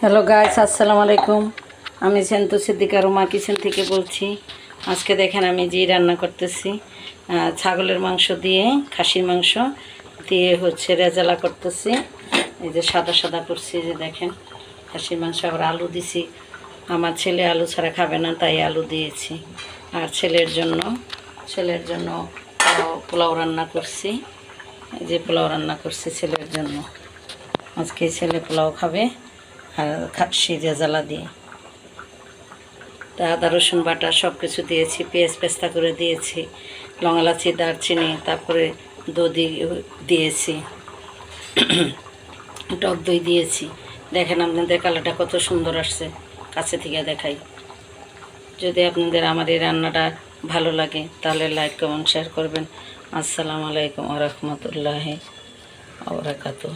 Hello guys, আসসালামু আলাইকুম। আমি সেন্তু সিদ্দিকা রুমা কিচেন থেকে বলছি। আজকে দেখেন আমি যে রান্না করতেছি, ছাগলের মাংস দিয়ে, খাসির মাংস দিয়ে রেজালা করতেছি। এই যে সাদা সাদা করছি, যে দেখেন খাসির মাংস। আবার আলু দিছি, আমার ছেলে আলু ছাড়া খাবে না, তাই আলু দিয়েছি। আর ছেলের জন্য পোলাও রান্না করছি। এই যে পোলাও রান্না করছি ছেলের জন্য। আজকে ছেলে পোলাও খাবে আর খাসি রেজালা দিয়ে। তা আদা রসুন বাটা সব কিছু দিয়েছি, পেঁয়াজ পেস্তা করে দিয়েছি, লং এলাচি দারচিনি, তারপরে দধি দিয়েছি, টক দই দিয়েছি। দেখেন আপনাদের কালারটা কত সুন্দর আসছে, কাছে থেকে দেখাই। যদি আপনাদের আমার এই রান্নাটা ভালো লাগে তাহলে লাইক কমেন্ট শেয়ার করবেন। আসসালামু আলাইকুম ওয়া রাহমাতুল্লাহি ওয়া বারাকাতুহু।